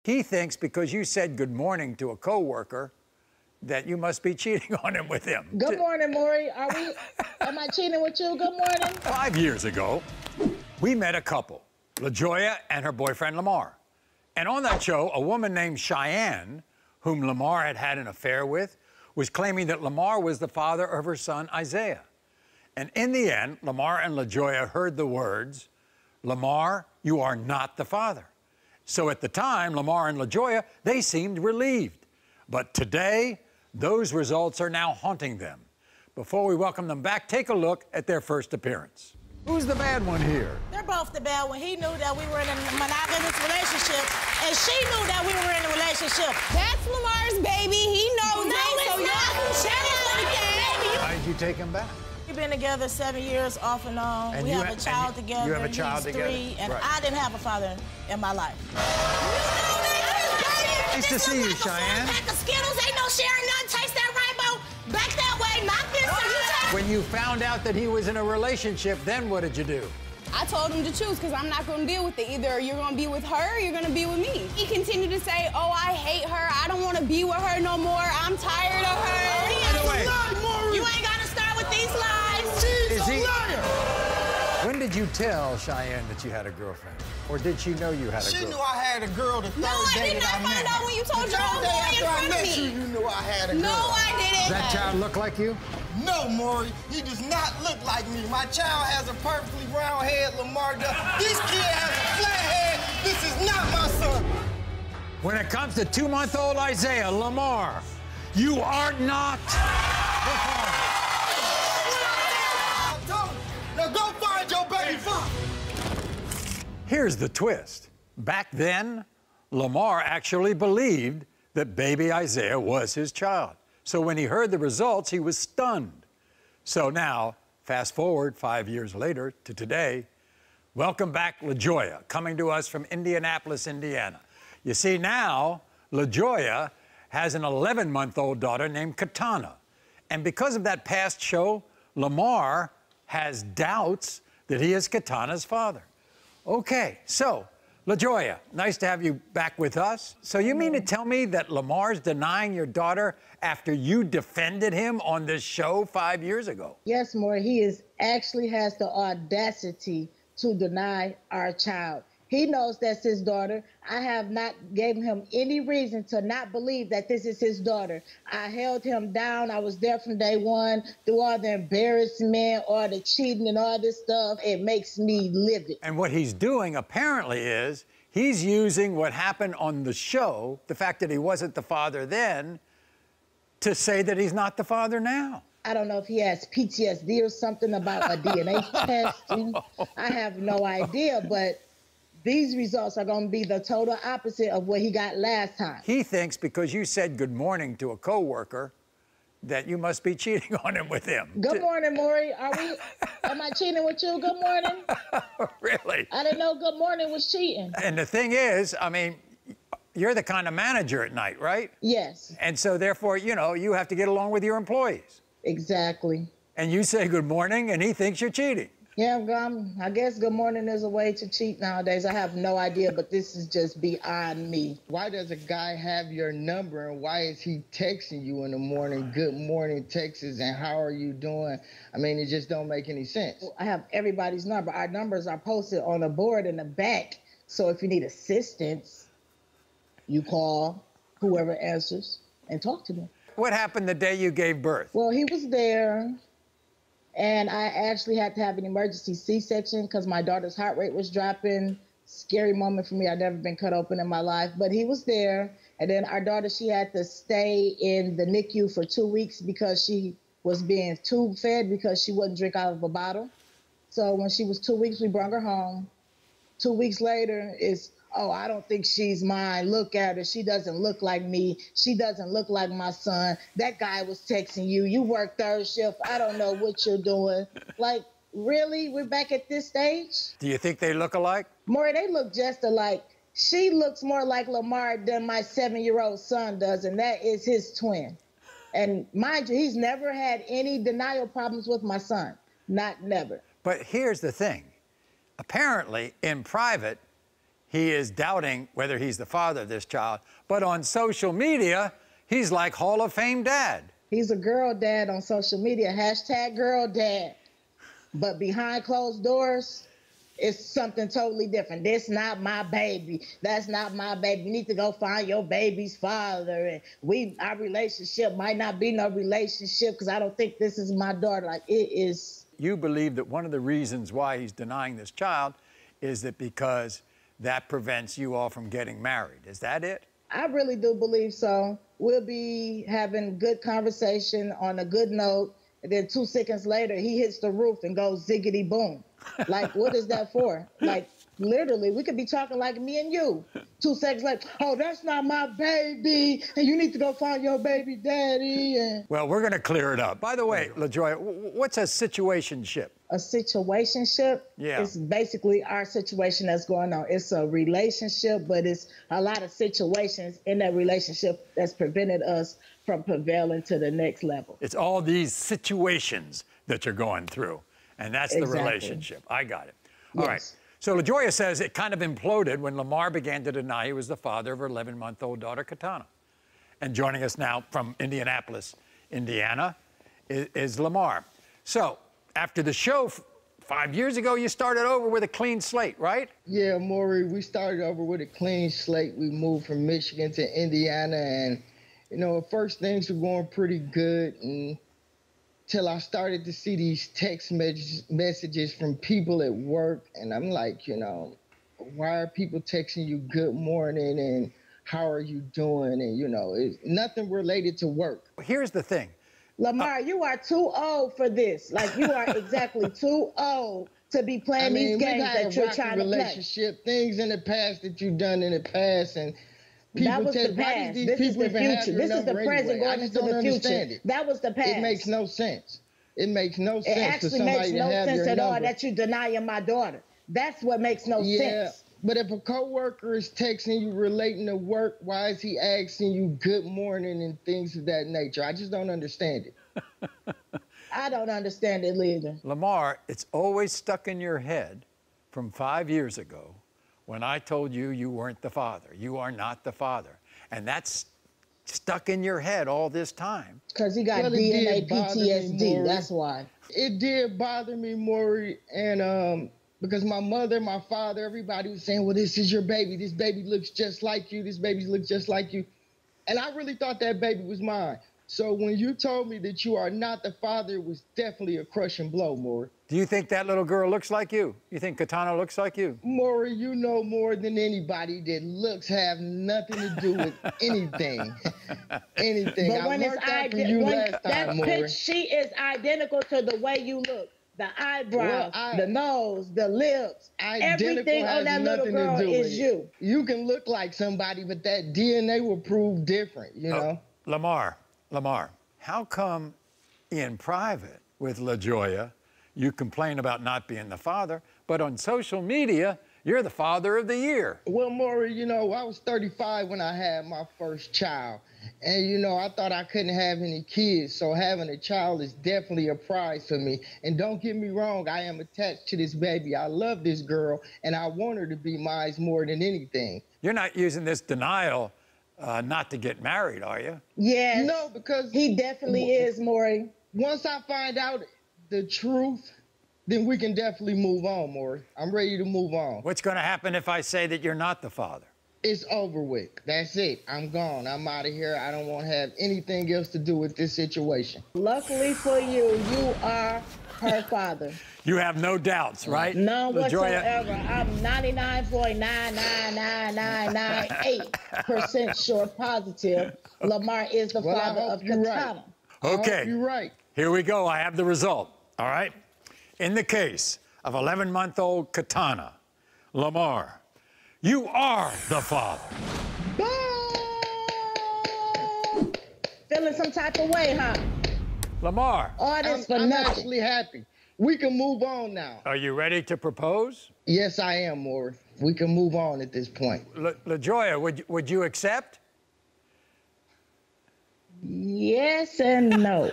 He thinks because you said good morning to a coworker that you must be cheating on him with him. Good morning, Maury. Am I cheating with you? Good morning. 5 years ago, we met a couple, LaJoya and her boyfriend Lamar. And on that show, a woman named Cheyenne, whom Lamar had had an affair with, was claiming that Lamar was the father of her son, Isaiah. And in the end, Lamar and LaJoya heard the words, "Lamar, you are not the father." So at the time, Lamar and LaJoya, they seemed relieved. But today, those results are now haunting them. Before we welcome them back, take a look at their first appearance. Who's the bad one here? They're both the bad one. He knew that we were in a monogamous relationship, and she knew that we were in a relationship. That's Lamar's baby. He knows No, it, so it's not. Why did you take him back? We've been together 7 years, off and on. And we you have ha- a child and together. you have a child He's together? 3, and Right. I didn't have a father in my life. Nice to see you, Cheyenne. Pack of Skittles, ain't no sharing none. Taste that rainbow. Back that way, not this. So you take. When you found out that he was in a relationship, then what did you do? I told him to choose because I'm not going to deal with it. Either you're going to be with her or you're going to be with me. He continued to say, oh, I hate her. I don't want to be with her no more. I'm tired of her. By the way, You ain't got to start with these lies. is he? When did you tell Cheyenne that you had a girlfriend? Or did she know you had a She girlfriend? knew I had a girl the third No, I day did that not I find met. out when you told The your third own day boy in after I front of met me. you, you knew I had a girl. No, I didn't. Does that child look like you? No, Maury, he does not look like me. My child has a perfectly round head, Lamar does. This kid has a flat head. This is not my son. When it comes to 2-month-old Isaiah, Lamar, you are not the father. Now go find your baby father. Here's the twist. Back then, Lamar actually believed that baby Isaiah was his child. So when he heard the results, he was stunned. So now, fast forward 5 years later to today, welcome back LaJoya, coming to us from Indianapolis, Indiana. You see, now, LaJoya has an 11-month-old daughter named Katana. And because of that past show, Lamar has doubts that he is Katana's father. Okay, so, LaJoya, nice to have you back with us. So you mean to tell me that Lamar's denying your daughter after you defended him on this show 5 years ago? Yes, Maury, he actually has the audacity to deny our child. He knows that's his daughter. I have not given him any reason to not believe that this is his daughter. I held him down. I was there from day one through all the embarrassment, all the cheating and all this stuff. It makes me livid. And what he's doing apparently is he's using what happened on the show, the fact that he wasn't the father then, to say that he's not the father now. I don't know if he has PTSD or something about a DNA testing. I have no idea, but these results are going to be the total opposite of what he got last time. He thinks because you said good morning to a coworker that you must be cheating on him with him. Good morning, Maury. Am I cheating with you? Good morning. Really? I didn't know good morning was cheating. And the thing is, I mean, you're the kind of manager at night, right? Yes, And so therefore, you know, you have to get along with your employees. exactly. And you say good morning and he thinks you're cheating. Yeah, I guess good morning is a way to cheat nowadays. I have no idea, but this is just beyond me. Why does a guy have your number and why is he texting you in the morning, good morning, Texas, and how are you doing? I mean, it just don't make any sense. I have everybody's number. Our numbers are posted on a board in the back. So if you need assistance, you call whoever answers and talk to them. What happened the day you gave birth? Well, he was there, and I actually had to have an emergency C-section because my daughter's heart rate was dropping. Scary moment for me. I've never been cut open in my life, but he was there. And then our daughter, she had to stay in the NICU for 2 weeks because she was being tube fed because she wouldn't drink out of a bottle. So when she was 2 weeks, we brought her home. 2 weeks later, it's, oh, I don't think she's mine. Look at her. She doesn't look like me. She doesn't look like my son. That guy was texting you. You work third shift. I don't know what you're doing. Like, really? We're back at this stage? Do you think they look alike? Maury, they look just alike. She looks more like Lamar than my 7-year-old son does, and that is his twin. And mind you, he's never had any denial problems with my son. Not never. But here's the thing. Apparently, in private, he is doubting whether he's the father of this child. But on social media, he's like Hall of Fame dad. He's a girl dad on social media, hashtag girl dad. But behind closed doors, it's something totally different. This not my baby. That's not my baby. You need to go find your baby's father. And our relationship might not be no relationship because I don't think this is my daughter. Like, it is. You believe that one of the reasons why he's denying this child is that because that prevents you all from getting married. Is that it? I really do believe so. We'll be having good conversation on a good note. And then 2 seconds later, he hits the roof and goes ziggity boom. Like, what is that for? Like, literally, we could be talking like me and you. 2 seconds later, oh, that's not my baby, and you need to go find your baby daddy. And... Well, we're going to clear it up. By the way, LaJoya, what's a situationship? A situationship is basically our situation that's going on. It's a relationship, but it's a lot of situations in that relationship that's prevented us from prevailing to the next level. It's all these situations that you're going through, and that's the relationship. I got it. All right. So LaJoya says it kind of imploded when Lamar began to deny he was the father of her 11-month-old daughter, Katana. And joining us now from Indianapolis, Indiana, is Lamar. So after the show 5 years ago, you started over with a clean slate, right? Yeah, Maury, we started over with a clean slate. We moved from Michigan to Indiana, and, you know, at first things were going pretty good until I started to see these text messages from people at work, and I'm like, you know, why are people texting you good morning and how are you doing? And, you know, it's nothing related to work. Here's the thing. Lamar, you are too old for this. Like, you are exactly too old to be playing these games that you're trying to play. Things in the past that you've done in the past, and people that was the past. This is the future. This is the present going into the future. That was the past. It makes no sense. It makes no sense. It actually makes no sense at all that you're denying my daughter. That's what makes no sense. But if a coworker is texting you relating to work, why is he asking you good morning and things of that nature? I just don't understand it. I don't understand it either. Lamar, it's always stuck in your head from 5 years ago when I told you you weren't the father. You are not the father. And that's stuck in your head all this time. Because he got DNA PTSD, that's why. It did bother me, Maury, and because my mother, my father, everybody was saying, well, this is your baby. This baby looks just like you. This baby looks just like you. And I really thought that baby was mine. So when you told me that you are not the father, it was definitely a crushing blow, Maury. Do you think that little girl looks like you? You think Katana looks like you? Maury, you know more than anybody that looks have nothing to do with anything. Anything. But when it's identical, she is identical to the way you look. The eyebrows, the nose, the lips, everything on that little girl is you. You can look like somebody, but that DNA will prove different, you know? Lamar, how come in private with LaJoya, you complain about not being the father, but on social media, you're the father of the year? Well, Maury, you know, I was 35 when I had my first child. And, you know, I thought I couldn't have any kids, so having a child is definitely a prize for me. And don't get me wrong, I am attached to this baby. I love this girl, and I want her to be mine more than anything. You're not using this denial not to get married, are you? Yes. No, because... He definitely is, Maury. Once I find out the truth, then we can definitely move on, Maury. I'm ready to move on. What's going to happen if I say that you're not the father? It's over with. That's it. I'm gone. I'm out of here. I don't want to have anything else to do with this situation. Luckily for you, you are her father. You have no doubts, right? None whatsoever. I'm 99.99998% sure positive Lamar is the father of Katana. Okay. You're right. Here we go. I have the result. All right. In the case of 11-month-old Katana, Lamar, you are the father. Boom! Feeling some type of way, huh? Lamar. I'm actually happy. We can move on now. Are you ready to propose? Yes, I am, Maury. We can move on at this point. LaJoya, would you accept? Yes and no.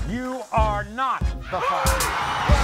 You are not the father.